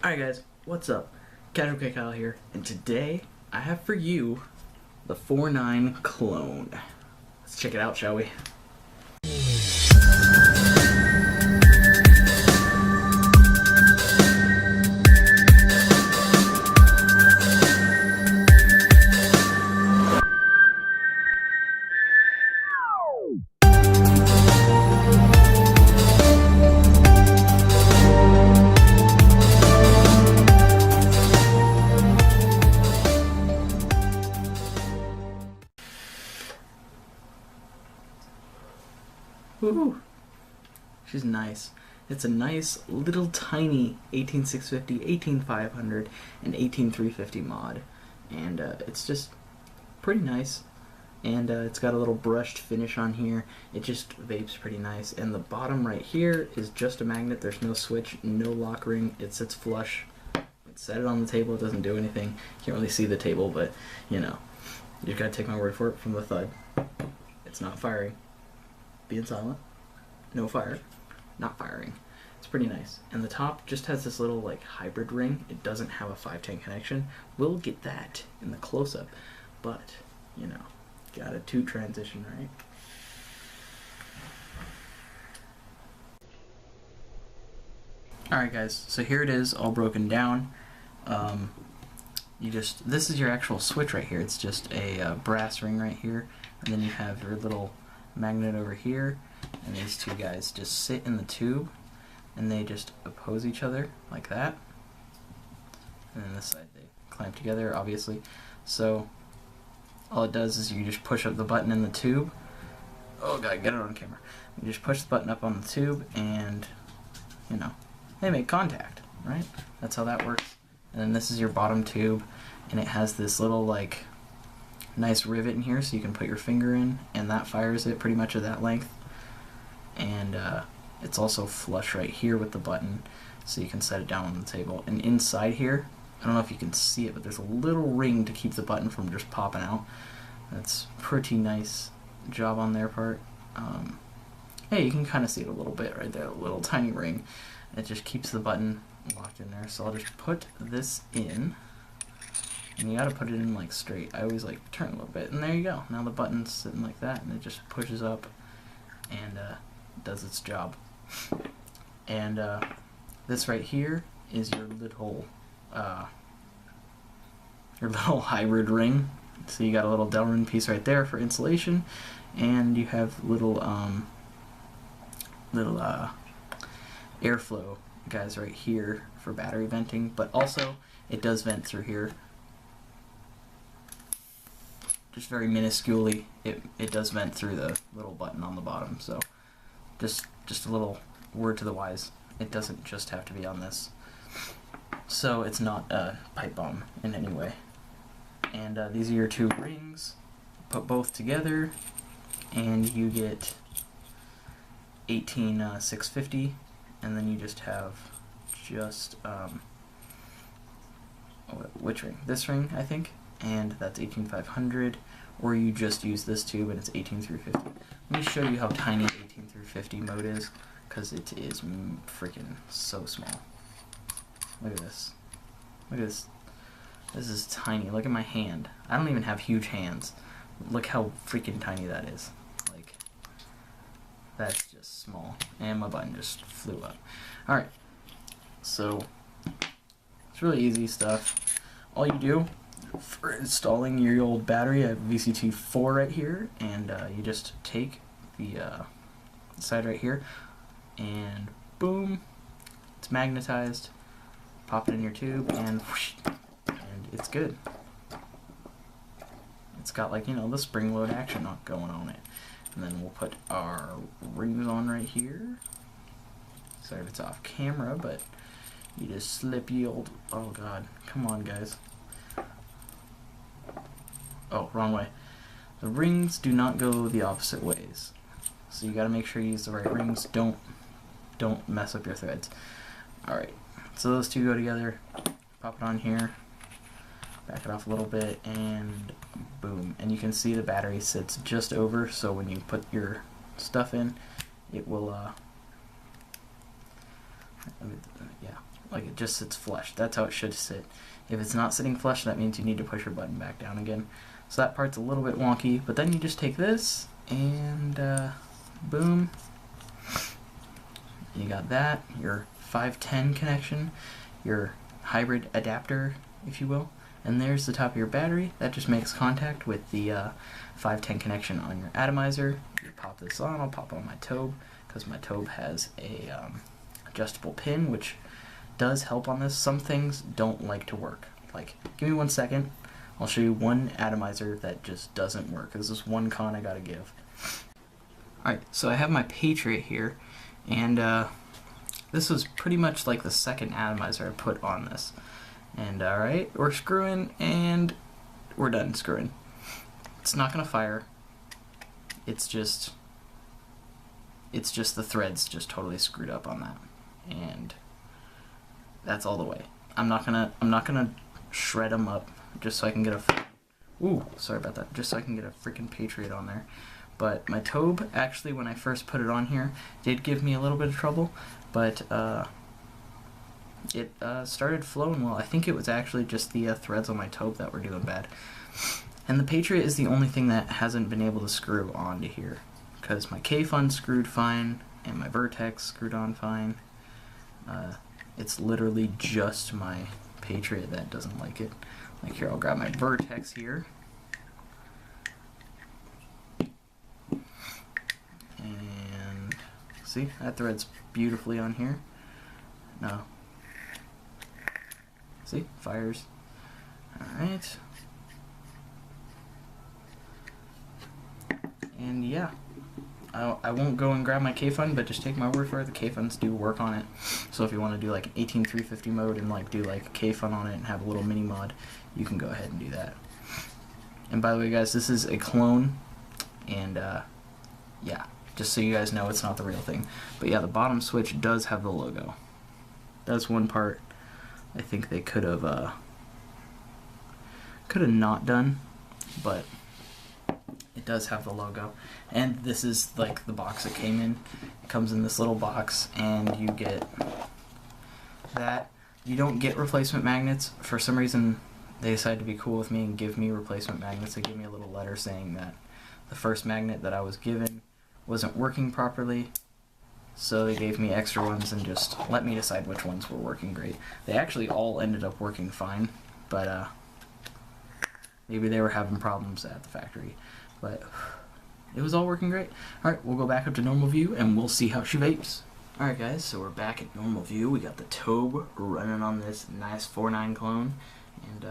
Alright guys, what's up? Casual K Kyle here, and today I have for you the 4.9 clone. Let's check it out, shall we? Woohoo! She's nice. It's a nice little tiny 18650, 18500, and 18350 mod, and it's just pretty nice. And it's got a little brushed finish on here. It just vapes pretty nice. And the bottom right here is just a magnet. There's no switch, no lock ring. It sits flush. Set it on the table. It doesn't do anything. Can't really see the table, but you know, you just gotta take my word for it from the thud. It's not firing. Being silent. No fire. Not firing. It's pretty nice. And the top just has this little like hybrid ring. It doesn't have a 510 connection. We'll get that in the close-up, but you know, got a 2 transition, right? Alright guys, so here it is all broken down. This is your actual switch right here. It's just a brass ring right here, and then you have your little magnet over here, and these two guys just sit in the tube and they just oppose each other like that, and then this side they clamp together, obviously. So all it does is you just push up the button in the tube. Oh god, get it on camera. You just push the button up on the tube and you know, they make contact, right? That's how that works. And then this is your bottom tube, and it has this little like nice rivet in here so you can put your finger in, and that fires it pretty much at that length. And it's also flush right here with the button so you can set it down on the table. And inside here, I don't know if you can see it, but there's a little ring to keep the button from just popping out. That's pretty nice job on their part. Hey, you can kind of see it a little bit right there, a little tiny ring. It just keeps the button locked in there. So I'll just put this in, and you gotta put it in like straight. I always like turn a little bit, and there you go. Now the button's sitting like that, and it just pushes up and does its job. And this right here is your little hybrid ring. So you got a little Delrin piece right there for insulation, and you have little airflow guys right here for battery venting, but also it does vent through here. Just very minusculely, it does vent through the little button on the bottom. So just a little word to the wise, it doesn't just have to be on this. So it's not a pipe bomb in any way. And these are your 2 rings. Put both together and you get 18650, and then you just have which ring? This ring, I think, and that's 18500, or you just use this tube and it's 18350. Let me show you how tiny 18350 mode is, because it is freaking so small. Look at this. Look at this. This is tiny. Look at my hand. I don't even have huge hands. Look how freaking tiny that is. Like, that's just small. And my button just flew up. Alright. So, it's really easy stuff. All you do for installing your old battery, I have VCT4 right here, and you just take the side right here, and boom, it's magnetized. Pop it in your tube, and whoosh, and it's good. It's got, like, you know, the spring load action going on it. And then we'll put our rings on right here. Sorry if it's off camera, but you just slip the old, oh god, come on guys. Oh, wrong way. The rings do not go the opposite ways. So you gotta make sure you use the right rings. Don't mess up your threads. Alright, so those two go together. Pop it on here. Back it off a little bit, and boom. And you can see the battery sits just over, so when you put your stuff in, it will, yeah, like it just sits flush. That's how it should sit. If it's not sitting flush, that means you need to push your button back down again. So that part's a little bit wonky, but then you just take this and boom, you got that, your 510 connection, your hybrid adapter, if you will, and there's the top of your battery. That just makes contact with the 510 connection on your atomizer. You pop this on. I'll pop on my Tobe because my Tobe has a adjustable pin, which does help on this. Some things don't like to work. Like, give me 1 second. I'll show you one atomizer that just doesn't work. This is one con I gotta give. Alright, so I have my Patriot here, and this was pretty much like the second atomizer I put on this. And alright, we're screwing, and we're done screwing. It's not gonna fire. It's just the threads just totally screwed up on that. And that's all the way. I'm not gonna shred them up just so I can get a sorry about that. Just so I can get a freaking Patriot on there. But my Tobe, actually, when I first put it on here, did give me a little bit of trouble, but it started flowing well. I think it was actually just the threads on my Tobe that were doing bad. And the Patriot is the only thing that hasn't been able to screw onto here, because my K-Fun screwed fine, and my Vertex screwed on fine. It's literally just my Patriot that doesn't like it. Like here, I'll grab my Vertex here. And see, that threads beautifully on here. No. See, fires. Alright. And yeah. I won't go and grab my K-Fun, but just take my word for it, the K-Funs do work on it. So if you want to do like an 18350 mode and like do like a K-Fun on it and have a little mini mod, you can go ahead and do that. And by the way, guys, this is a clone, and yeah, just so you guys know, it's not the real thing. But yeah, the bottom switch does have the logo. That's one part I think they could have not done, but it does have the logo. And this is like the box it came in. It comes in this little box, and you get that. You don't get replacement magnets. For some reason, they decided to be cool with me and give me replacement magnets. They gave me a little letter saying that the first magnet that I was given wasn't working properly, so they gave me extra ones and just let me decide which ones were working great. They actually all ended up working fine, but maybe they were having problems at the factory. But it was all working great. Alright, we'll go back up to normal view and we'll see how she vapes. Alright guys, so we're back at normal view. We got the Tobe running on this nice 4.9 clone, and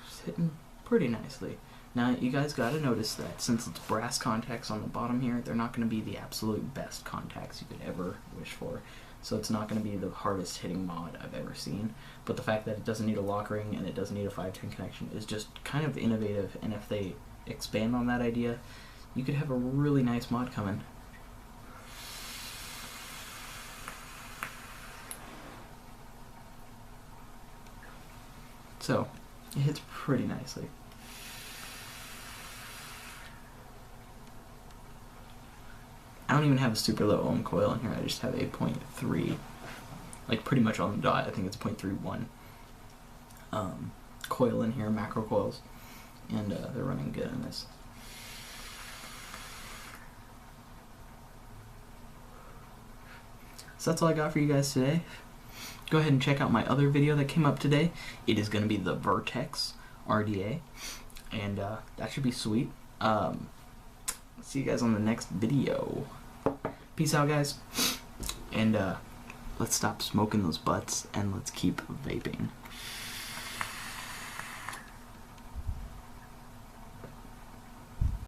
it's hitting pretty nicely. Now you guys gotta notice that since it's brass contacts on the bottom here, they're not gonna be the absolute best contacts you could ever wish for. So it's not gonna be the hardest hitting mod I've ever seen. But the fact that it doesn't need a lock ring and it doesn't need a 510 connection is just kind of innovative, and if they expand on that idea, you could have a really nice mod coming. So, it hits pretty nicely. I don't even have a super low ohm coil in here, I just have a 0.3, like pretty much on the dot. I think it's 0.31 coil in here, macro coils, and they're running good on this. So that's all I got for you guys today. Go ahead and check out my other video that came up today. It is going to be the Vertex RDA, and that should be sweet. See you guys on the next video. Peace out, guys, and let's stop smoking those butts and let's keep vaping.